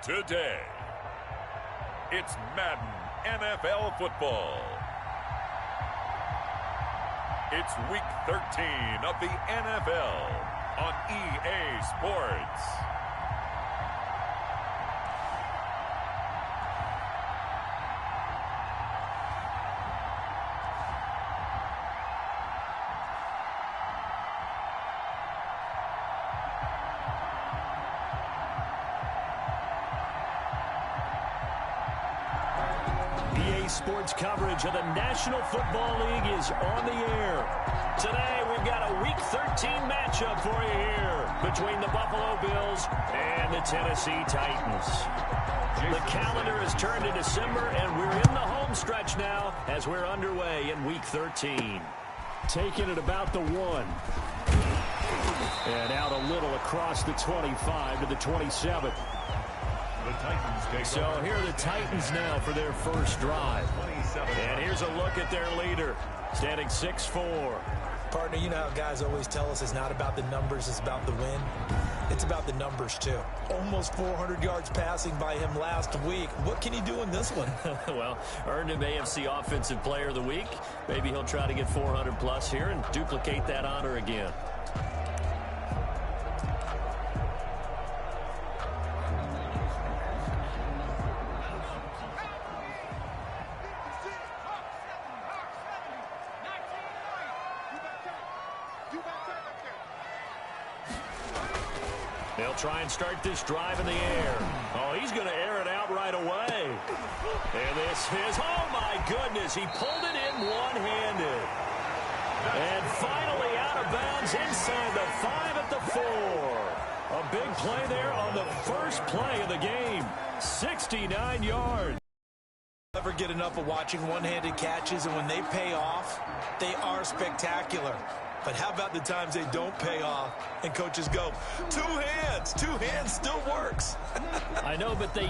Today, it's Madden NFL football. It's week 13 of the NFL on EA Sports. Sports coverage of the National Football League is on the air. Today, we've got a Week 13 matchup for you here between the Buffalo Bills and the Tennessee Titans. The calendar has turned to December, and we're in the home stretch now as we're underway in Week 13. Taking it about the 1. And out a little across the 25 to the 27. So here are the Titans now for their first drive. And here's a look at their leader, standing 6'4". Partner, you know how guys always tell us it's not about the numbers, it's about the win. It's about the numbers, too. Almost 400 yards passing by him last week. What can he do in this one? Well, earned him AFC Offensive Player of the Week. Maybe he'll try to get 400-plus here and duplicate that honor again. They'll try and start this drive in the air. Oh, he's going to air it out right away. And this is, oh my goodness, he pulled it in one-handed. And finally out of bounds inside the 5 at the 4. A big play there on the first play of the game. 69 yards. Never get enough of watching one-handed catches, and when they pay off, they are spectacular. But how about the times they don't pay off and coaches go, two hands still works. I know, but they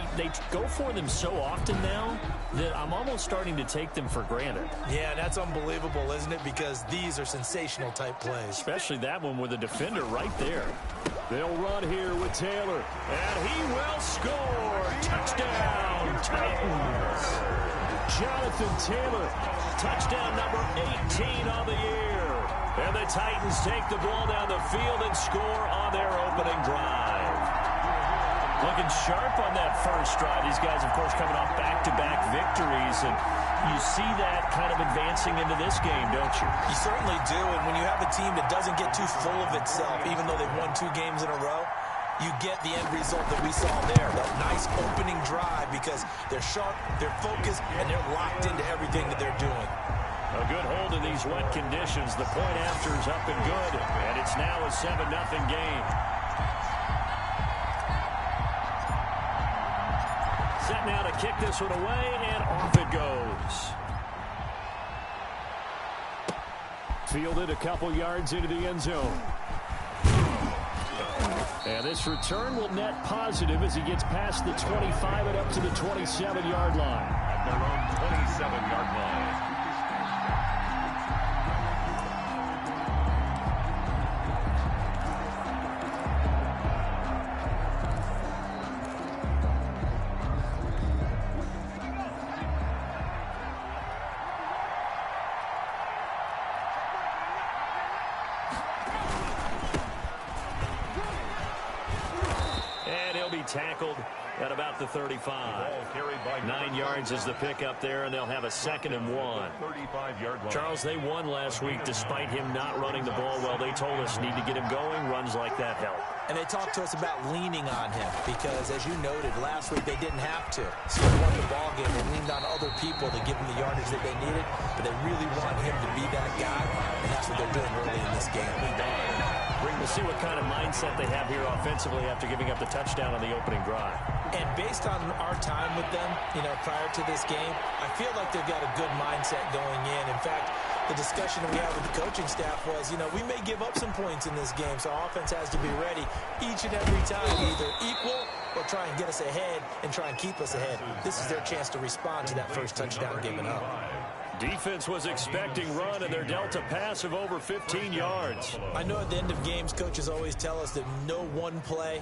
go for them so often now that I'm almost starting to take them for granted. Yeah, that's unbelievable, isn't it? Because these are sensational type plays. Especially that one with a defender right there. They'll run here with Taylor, and he will score. Touchdown, Titans. Jonathan Taylor, touchdown number 18 on the year. And the Titans take the ball down the field and score on their opening drive. Looking sharp on that first drive. These guys, of course, coming off back-to-back victories. And you see that kind of advancing into this game, don't you? You certainly do. And when you have a team that doesn't get too full of itself, even though they've won 2 games in a row, you get the end result that we saw there. That nice opening drive because they're sharp, they're focused, and they're locked into everything that they're doing. A good hold in these wet conditions. The point after is up and good, and it's now a 7-0 game. Set now to kick this one away, and off it goes. Fielded a couple yards into the end zone. And this return will net positive as he gets past the 25 and up to the 27-yard line. At their own 27-yard line. Tackled at about the 35. 9 yards is the pickup there, and they'll have a 2nd and 1. Charles, they won last week despite him not running the ball well. They told us need to get him going. Runs like that help. And they talked to us about leaning on him because, as you noted, last week they didn't have to. Still won the ball game. They leaned on other people to give them the yardage that they needed, but they really want him to be that guy, and that's what they're doing early in this game. We'll see what kind of mindset they have here offensively after giving up the touchdown on the opening drive. And based on our time with them, prior to this game, I feel like they've got a good mindset going in. In fact, the discussion that we had with the coaching staff was, we may give up some points in this game, so our offense has to be ready each and every time, either equal or try and get us ahead and try and keep us ahead. This is their chance to respond to that first touchdown given up. Defense was expecting run, and they're dealt a pass of over 15 yards. I know at the end of games, coaches always tell us that no one play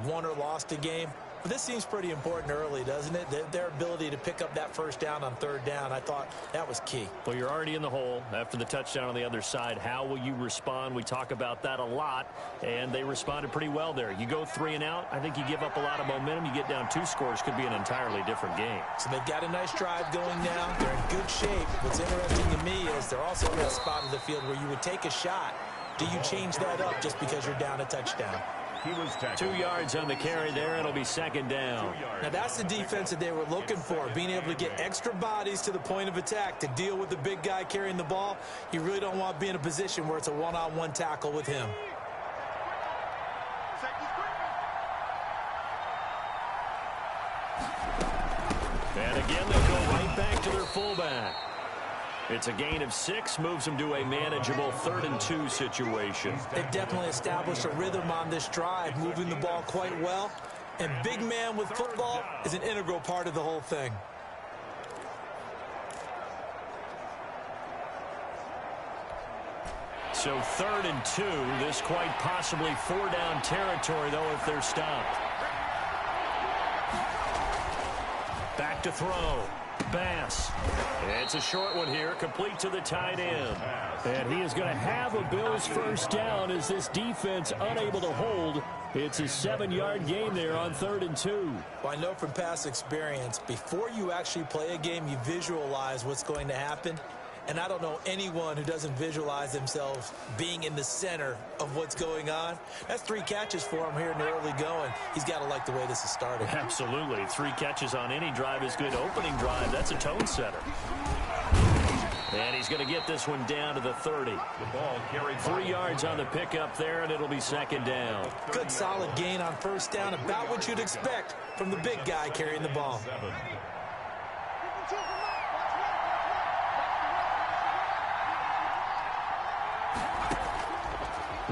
won or lost a game. This seems pretty important early, doesn't it? Their ability to pick up that first down on third down, I thought that was key. Well, you're already in the hole after the touchdown on the other side. How will you respond? We talk about that a lot, and they responded pretty well there. You go 3 and out, I think you give up a lot of momentum. You get down 2 scores, could be an entirely different game. So they've got a nice drive going now. They're in good shape. What's interesting to me is they're also in that spot of the field where you would take a shot. Do you change that up just because you're down a touchdown? He was 2 yards on the carry there. It'll be second down. Now, that's the defense that they were looking for, being able to get extra bodies to the point of attack to deal with the big guy carrying the ball. You really don't want to be in a position where it's a one-on-one tackle with him. And again, they'll go right back to their fullback. It's a gain of 6, moves them to a manageable 3rd and 2 situation. They've definitely established a rhythm on this drive, moving the ball quite well. And big man with football is an integral part of the whole thing. So 3rd and 2, this quite possibly 4-down territory, though, if they're stopped. Back to throw. Bass. It's a short one here, complete to the tight end. And he is going to have a Bills first down as this defense unable to hold. It's a 7-yard gain there on 3rd and 2. Well, I know from past experience, before you actually play a game, you visualize what's going to happen. And I don't know anyone who doesn't visualize themselves being in the center of what's going on. That's 3 catches for him here in the early going. He's got to like the way this is starting. Absolutely. 3 catches on any drive is good. Opening drive, that's a tone setter. And he's going to get this one down to the 30. The ball carried 3 yards on the pickup there, and it'll be second down. Good solid gain on first down, about what you'd expect from the big guy carrying the ball.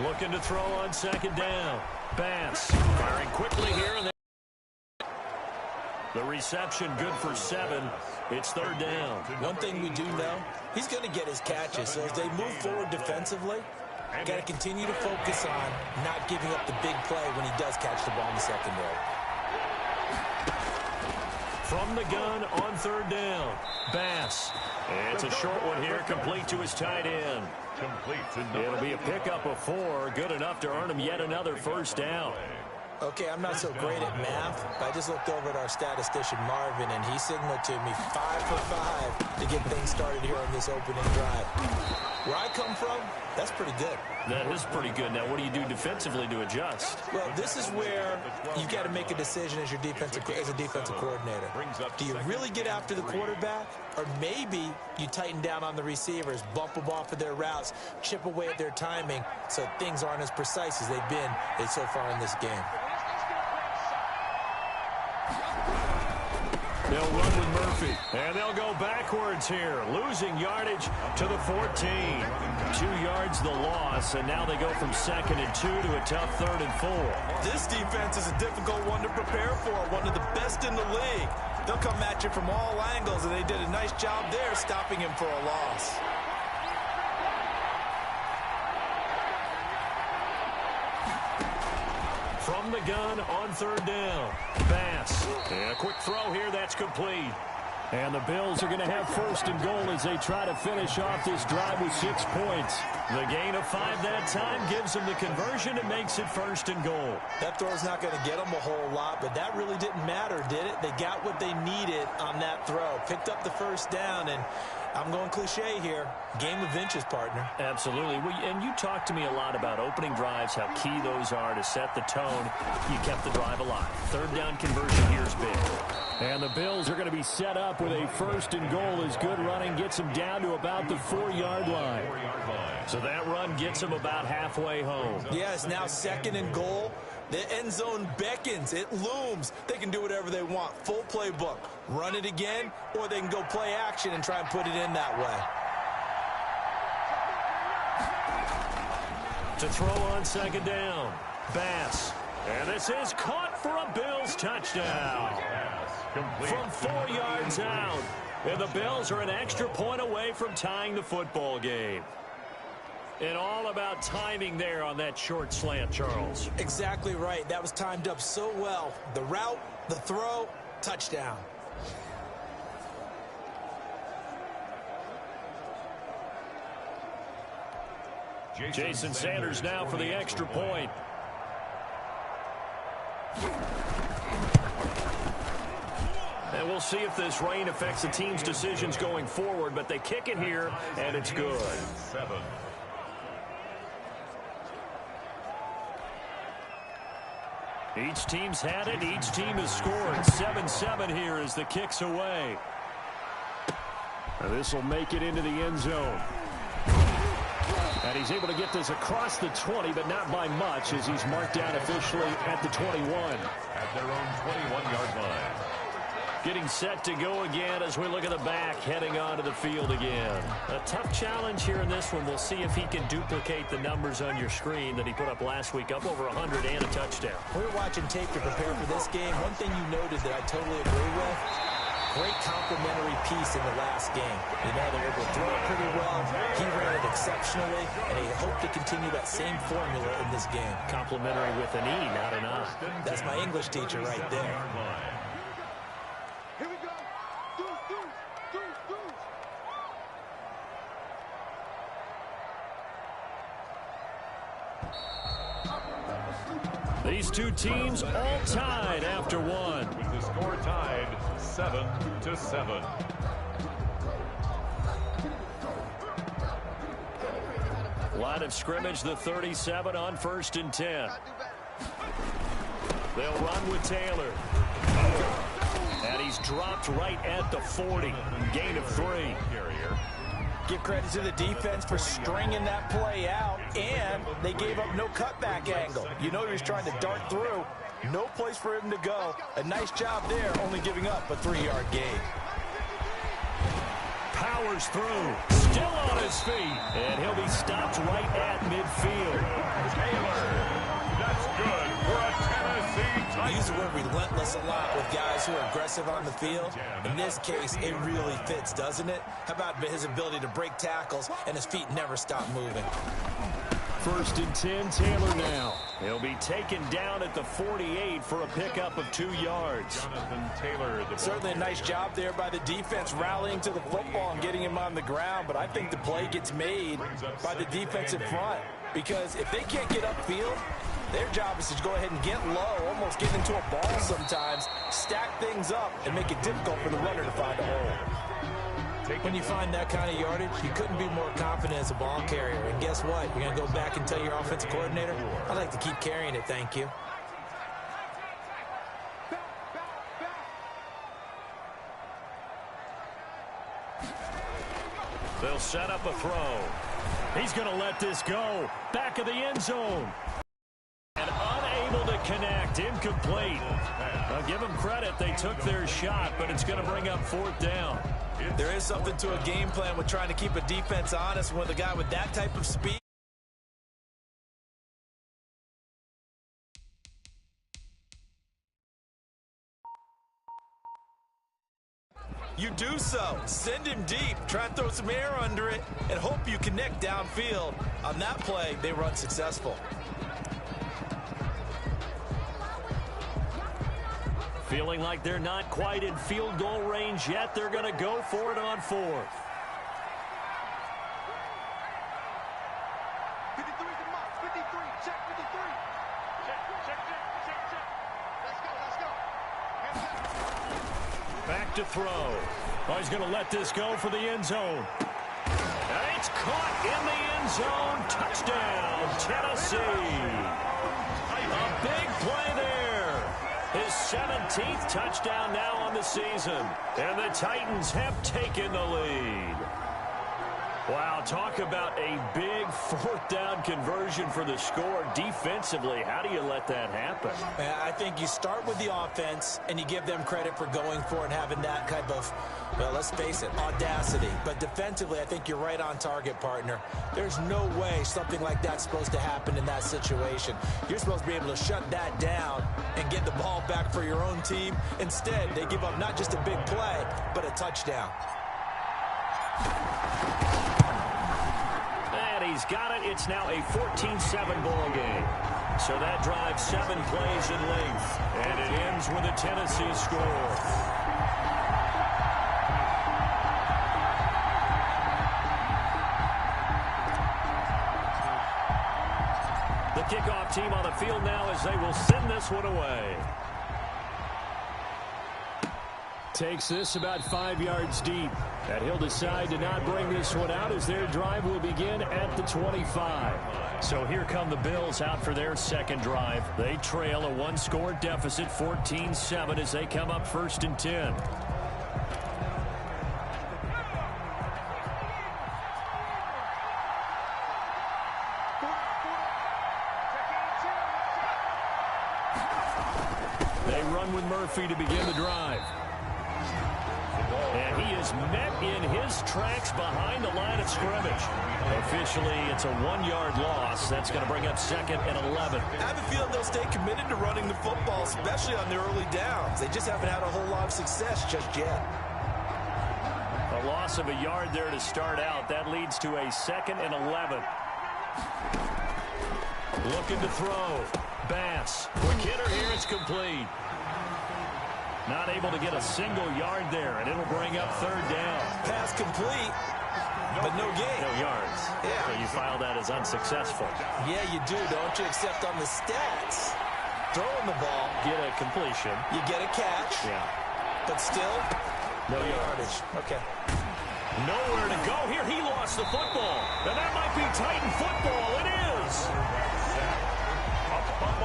Looking to throw on second down. Bass firing quickly here. And the reception good for 7. It's 3rd down. One thing we do know, he's going to get his catches. So as they move forward defensively, got to continue to focus on not giving up the big play when he does catch the ball in the secondary. From the gun on 3rd down. Bass. It's a short one here, complete to his tight end. It'll be a pickup of 4, good enough to earn him yet another first down. Okay, I'm not so great at math, but I just looked over at our statistician, Marvin, and he signaled to me 5 for 5 to get things started here on this opening drive. Where I come from, that's pretty good. That is pretty good. Now, what do you do defensively to adjust? Well, this is where you've got to make a decision as a defensive coordinator. Do you really get after the quarterback, or maybe you tighten down on the receivers, bump them off of their routes, chip away at their timing so things aren't as precise as they've been so far in this game? They'll run with Murphy, and they'll go backwards here, losing yardage to the 14. 2 yards the loss, and now they go from 2nd and 2 to a tough 3rd and 4. This defense is a difficult one to prepare for, one of the best in the league. They'll come at you from all angles, and they did a nice job there stopping him for a loss. From the gun on 3rd down. Bass. And a quick throw here, that's complete. And the Bills are going to have 1st and goal as they try to finish off this drive with 6 points. The gain of 5 that time gives them the conversion and makes it 1st and goal. That throw's not going to get them a whole lot, but that really didn't matter, did it? They got what they needed on that throw. Picked up the first down, and I'm going cliche here. Game of inches, partner. Absolutely. And you talked to me a lot about opening drives, how key those are to set the tone. You kept the drive alive. 3rd down conversion here is big. And the Bills are going to be set up with a 1st and goal as good running gets them down to about the 4-yard line. So that run gets them about halfway home. Yeah, it's now 2nd and goal. The end zone beckons. It looms. They can do whatever they want. Full playbook. Run it again, or they can go play action and try and put it in that way. To throw on 2nd down. Bass. And this is caught for a Bills touchdown. From 4 yards out. And the Bills are an extra point away from tying the football game. And all about timing there on that short slant, Charles. Exactly right. That was timed up so well. The route, The throw, touchdown. Jason Sanders now for the extra point. And we'll see if this rain affects the team's decisions going forward, but they kick it here, and it's good. Each team's had it. Each team has scored. 7-7 here as the kick's away. And this will make it into the end zone. And he's able to get this across the 20, but not by much, as he's marked down officially at the 21. At their own 21-yard line. Getting set to go again as we look at the back, heading onto the field again. A tough challenge here in this one. We'll see if he can duplicate the numbers on your screen that he put up last week, up over 100 and a touchdown. We were watching tape to prepare for this game. One thing you noted that I totally agree with, great complimentary piece in the last game. You know, they were able to throw it pretty well. He ran it exceptionally, and he hoped to continue that same formula in this game. Complimentary with an E, not an I. That's my English teacher right there. Here we go. These two teams all tied after one. With the score tied 7-7. Line of scrimmage, the 37 on 1st and 10. They'll run with Taylor. And he's dropped right at the 40. Gain of 3. Give credit to the defense for stringing that play out, and they gave up no cutback angle. You know he was trying to dart through. No place for him to go. A nice job there, only giving up a 3-yard gain. Powers through. Still on his feet. And he'll be stopped right at midfield. Taylor. That's good for a Tennessee touchdown. We use the word relentless a lot with guys who are aggressive on the field. In this case, it really fits, doesn't it? How about his ability to break tackles and his feet never stop moving? 1st and 10, Taylor now. He'll be taken down at the 48 for a pickup of 2 yards. Jonathan Taylor. Certainly a nice job there by the defense rallying to the football and getting him on the ground, but I think the play gets made by the defensive front, because if they can't get upfield, their job is to go ahead and get low, almost get into a ball sometimes, stack things up, and make it difficult for the runner to find a hole. When you find that kind of yardage, you couldn't be more confident as a ball carrier. And guess what? You're going to go back and tell your offensive coordinator, I'd like to keep carrying it, thank you. They'll set up a throw. He's going to let this go. Back of the end zone. And unable to connect. Incomplete. I'll give them credit. They took their shot, but it's going to bring up 4th down. There is something to a game plan with trying to keep a defense honest with a guy with that type of speed. You do so. Send him deep. Try and throw some air under it and hope you connect downfield. On that play, they run successful. Feeling like they're not quite in field goal range yet. They're going to go for it on 4th. 53 to Mox. 53. Check 53. Check. Let's go. Back to throw. Oh, he's going to let this go for the end zone. And it's caught in the end zone. Touchdown, Tennessee. A big play there. His 17th touchdown now on the season. And the Titans have taken the lead. Wow, talk about a big 4th down conversion for the score. Defensively, how do you let that happen? I think you start with the offense, and you give them credit for going for it and having that type of, well, let's face it, audacity. But defensively, I think you're right on target, partner. There's no way something like that's supposed to happen in that situation. You're supposed to be able to shut that down and get the ball back for your own team. Instead, they give up not just a big play, but a touchdown. he's got it. It's now a 14-7 ball game. So that drive 7 plays in length, and it ends with a Tennessee score. The kickoff team on the field now as they will send this one away. Takes this about 5 yards deep. And he'll decide to not bring this one out as their drive will begin at the 25. So here come the Bills out for their second drive. They trail a one-score deficit, 14-7, as they come up 1st and 10. They run with Murphy to begin the drive. And he is met in his tracks behind the line of scrimmage. Officially, it's a 1-yard loss. That's going to bring up 2nd and 11. I have a feeling they'll stay committed to running the football, especially on the early downs. They just haven't had a whole lot of success just yet. A loss of a yard there to start out. That leads to a 2nd and 11. Looking to throw. Bass. Quick hitter here. It's complete. Not able to get a single yard there, and it'll bring up 3rd down. Pass complete, but no gain. No yards. Yeah. So you file that as unsuccessful. Yeah, you do, don't you? Except on the stats. Throwing the ball. Get a completion. You get a catch. Yeah. But still, no yardage. Okay. Nowhere to go here. He lost the football. And that might be Titan football. It is.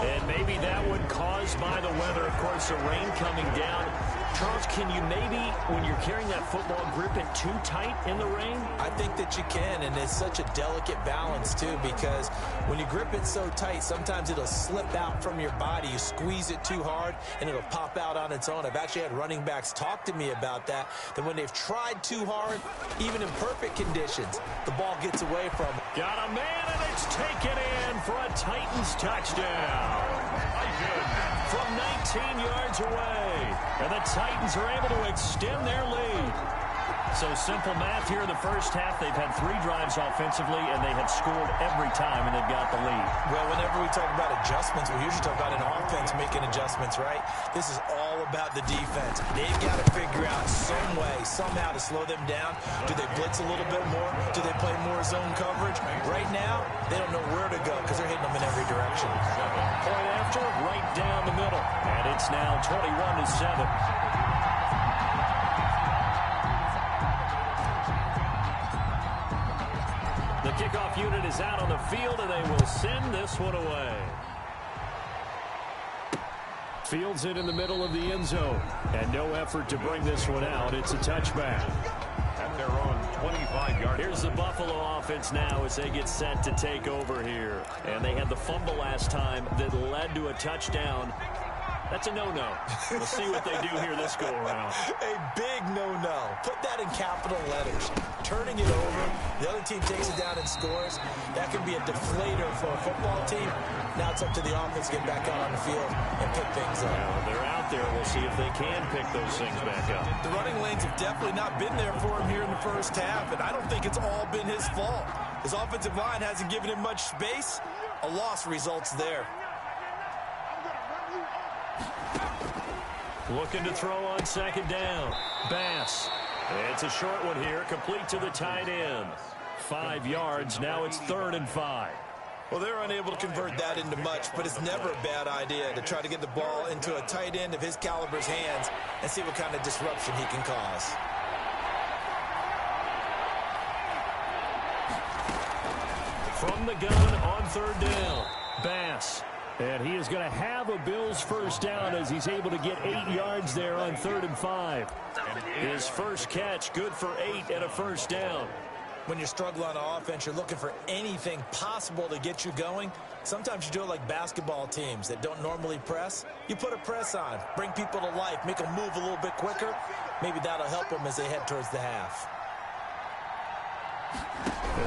And maybe that one caused by the weather. Of course, the rain coming down. Charles, can you maybe, when you're carrying that football, grip it too tight in the rain? I think that you can, and it's such a delicate balance, too, because when you grip it so tight, sometimes it'll slip out from your body. You squeeze it too hard, and it'll pop out on its own. I've actually had running backs talk to me about that when they've tried too hard, even in perfect conditions, the ball gets away from them. Got a man, and it's taken in for a Titans touchdown. From 19 yards away. And the Titans are able to extend their lead. So simple math here in the first half. They've had 3 drives offensively, and they have scored every time, and they've got the lead. Well, whenever we talk about adjustments, we usually talk about an offense making adjustments, right? This is all about the defense. They've got to figure out some way, somehow to slow them down. Do they blitz a little bit more? Do they play more zone coverage? Right now, they don't know where to go because they're hitting them in every direction. Point after, right down the middle. And it's now 21-7. The kickoff unit is out on the field, and they will send this one away. Fields it in the middle of the end zone. And no effort to bring this one out. It's a touchback. At their own 25-yard. Here's the Buffalo offense now as they get set to take over here. And they had the fumble last time that led to a touchdown. That's a no-no. We'll see what they do here this go-around. A big no-no. Put that in capital letters. Turning it over, the other team takes it down and scores. That can be a deflator for a football team. Now it's up to the offense to get back out on the field and pick things up. Well, they're out there. We'll see if they can pick those things back up. The running lanes have definitely not been there for him here in the first half, and I don't think it's all been his fault. His offensive line hasn't given him much space. A loss results there. Looking to throw on 2nd down. Bass. It's a short one here, complete to the tight end. 5 yards, now it's 3rd and 5. Well, they're unable to convert that into much, but it's never a bad idea to try to get the ball into a tight end of his caliber's hands and see what kind of disruption he can cause. From the gun on 3rd down. Bass. And he is going to have a Bills first down as he's able to get 8 yards there on 3rd and 5. His first catch, good for 8 and a first down. When you're struggling on offense, you're looking for anything possible to get you going. Sometimes you do it like basketball teams that don't normally press. You put a press on, bring people to life, make them move a little bit quicker. Maybe that'll help them as they head towards the half.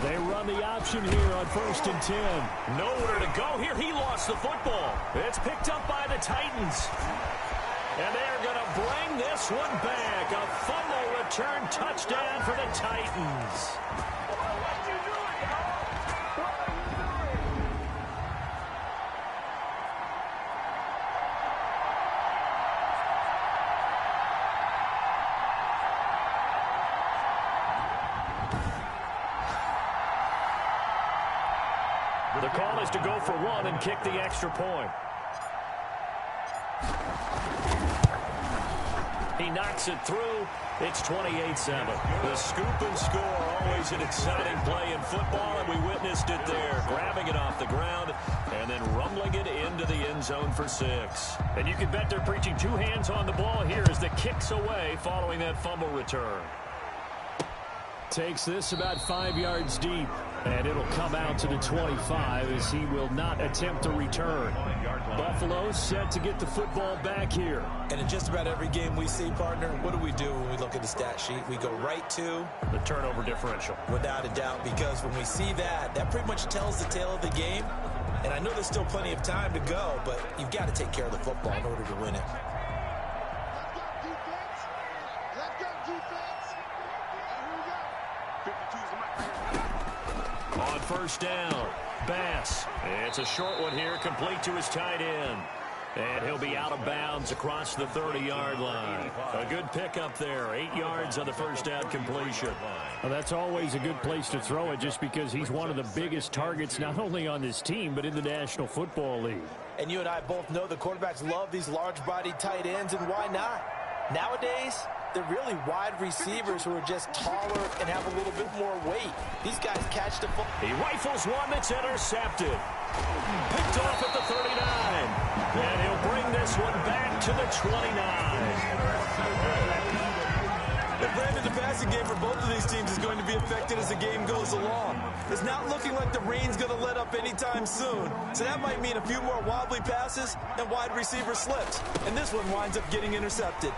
They run the option here on 1st and 10. Nowhere to go here. He lost the football. It's picked up by the Titans. And they're going to bring this one back. A fumble return touchdown for the Titans. The call is to go for one and kick the extra point. He knocks it through. It's 28-7. The scoop and score, always an exciting play in football, and we witnessed it there, grabbing it off the ground and then rumbling it into the end zone for 6. And you can bet they're preaching 2 hands on the ball here as the kick's away following that fumble return. Takes this about 5 yards deep, and it'll come out to the 25 as he will not attempt to return. Buffalo set to get the football back here. And in just about every game we see, partner, what do when we look at the stat sheet? We go right to the turnover differerential. Without a doubt, because when we see that, that pretty much tells the tale of the game. And I know there's still plenty of time to go, but you've got to take care of the football in order to win it. On first down, Bass. It's a short one here, complete to his tight end. And he'll be out of bounds across the 30-yard line. A good pickup there, 8 yards on the first down completion. Well, that's always a good place to throw it just because he's one of the biggest targets not only on this team but in the National Football League. And you and I both know the quarterbacks love these large-bodied tight ends, and why not? Nowadays, they're really wide receivers who are just taller and have a little bit more weight. These guys catch the football. He rifles one that's intercepted. Picked off at the 39. And he'll bring this one back to the 29. And Brandon, the passing game for both of these teams is going to be affected as the game goes along. It's not looking like the rain's going to let up anytime soon. So that might mean a few more wobbly passes and wide receiver slips. And this one winds up getting intercepted.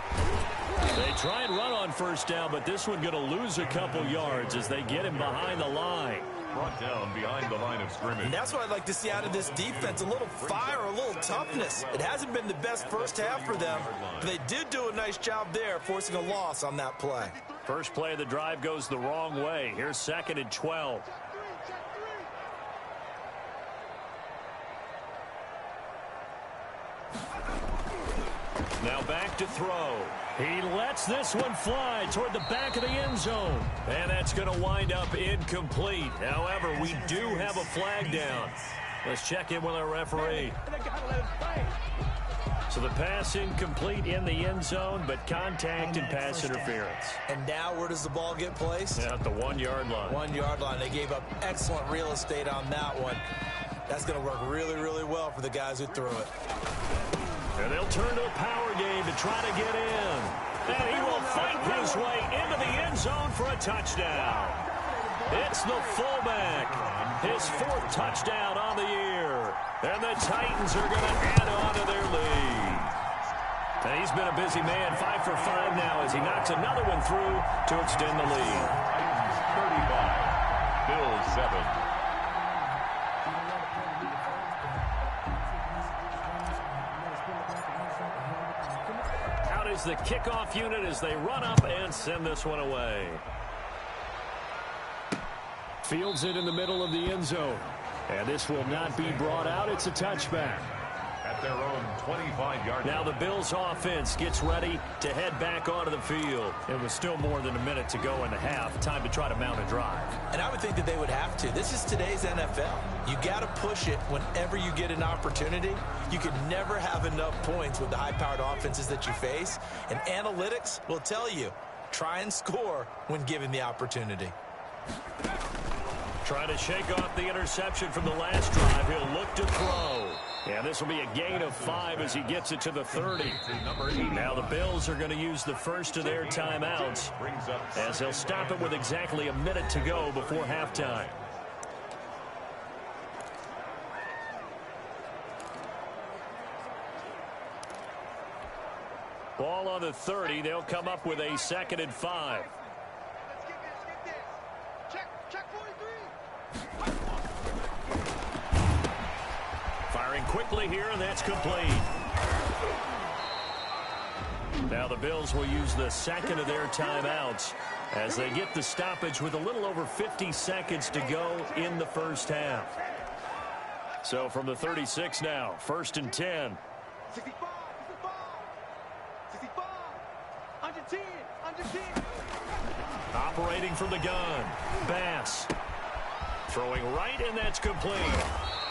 They try and run on first down, but this one going to lose a couple yards as they get him behind the line. Brought down behind the line of scrimmage. And that's what I'd like to see out of this defense, a little fire, a little toughness. It hasn't been the best first half for them, but they did do a nice job there, forcing a loss on that play. First play of the drive goes the wrong way. Here's 2nd and 12. Now back to throw. He lets this one fly toward the back of the end zone. And that's going to wind up incomplete. However, we do have a flag down. Let's check in with our referee. So the pass incomplete in the end zone, but contact and pass interference. And now where does the ball get placed? At the 1 yard line. 1 yard line. They gave up excellent real estate on that one. That's going to work really, really well for the guys who threw it. And they'll turn to a power game to try to get in. And he will fight his way into the end zone for a touchdown. It's the fullback. His 4th touchdown on the year. And the Titans are going to add on to their lead. And he's been a busy man, 5 for 5 now as he knocks another one through to extend the lead. 35, Bills 7. Is the kickoff unit as they run up and send this one away. Fields it in the middle of the end zone. And this will not be brought out. It's a touchback. At their own 25-yard line. Now the Bills offense gets ready to head back onto the field. It was still more than a minute to go in the half. Time to try to mount a drive. And I would think that they would have to. This is today's NFL. You got to push it whenever you get an opportunity. You can never have enough points with the high-powered offenses that you face. And analytics will tell you, try and score when given the opportunity. Trying to shake off the interception from the last drive. He'll look to throw. And this will be a gain of 5 as he gets it to the 30. Now the Bills are going to use the first of their timeouts as they'll stop it with exactly a minute to go before halftime. Ball on the 30. They'll come up with a 2nd and 5. Firing quickly here, and that's complete. Now the Bills will use the 2nd of their timeouts as they get the stoppage with a little over 50 seconds to go in the first half. So from the 36 now, 1st and 10. 65, 65, under 10, under 10. Operating from the gun, Bass. Throwing right, and that's complete.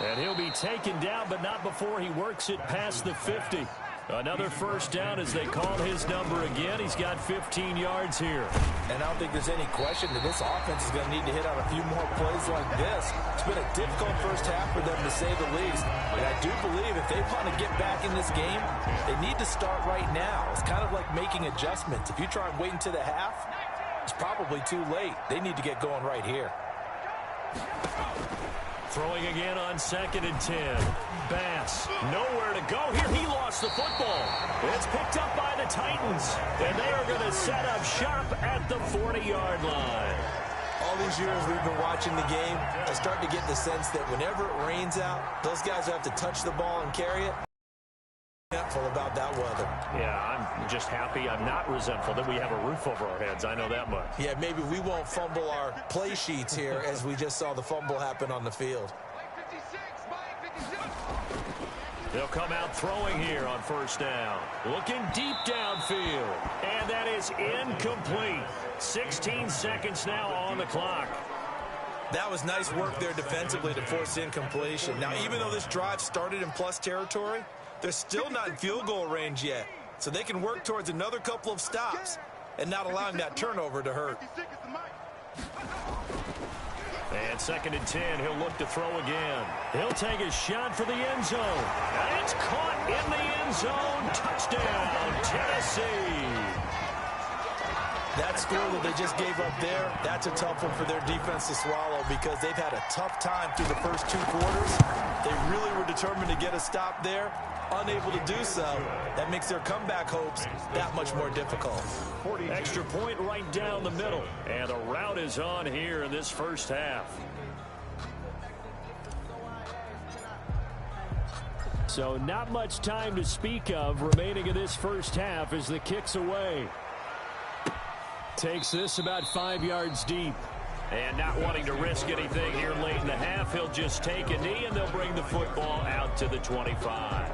And he'll be taken down, but not before he works it past the 50. Another first down as they call his number again. He's got 15 yards here. And I don't think there's any question that this offense is going to need to hit on a few more plays like this. It's been a difficult first half for them, to say the least. But I do believe if they want to get back in this game, they need to start right now. It's kind of like making adjustments. If you try and wait until the half, it's probably too late. They need to get going right here. Throwing again on 2nd and 10. Bass, nowhere to go here. He lost the football. It's picked up by the Titans, and they are going to set up shop at the 40-yard line. All these years we've been watching the game, I start to get the sense that whenever it rains out, those guys have to touch the ball and carry it. Resentful about that weather. Yeah, I'm just happy I'm not resentful that we have a roof over our heads. I know that much. Yeah, maybe we won't fumble our play sheets here as we just saw the fumble happen on the field. They'll come out throwing here on first down. Looking deep downfield. And that is incomplete. 16 seconds now on the clock. That was nice work there defensively to force incompletion. Now, even though this drive started in plus territory, they're still not in field goal range yet. So they can work towards another couple of stops and not allowing that turnover to hurt. And 2nd and 10, he'll look to throw again. He'll take a shot for the end zone. And it's caught in the end zone. Touchdown, Tennessee. That score that they just gave up there, that's a tough one for their defense to swallow because they've had a tough time through the first 2 quarters. They really were determined to get a stop there, unable to do so. That makes their comeback hopes that much more difficult. Extra point right down the middle. And the route is on here in this first half. So not much time to speak of remaining in this first half as the kick's away. Takes this about 5 yards deep. And not wanting to risk anything here late in the half, he'll just take a knee and they'll bring the football out to the 25.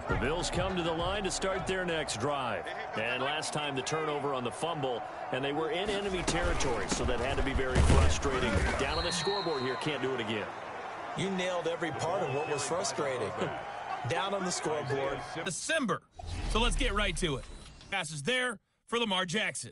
The Bills come to the line to start their next drive. And last time the turnover on the fumble, and they were in enemy territory, so that had to be very frustrating. Down on the scoreboard here, can't do it again. You nailed every part of what was frustrating. Down on the scoreboard. December. So let's get right to it. Pass is there for Lamar Jackson.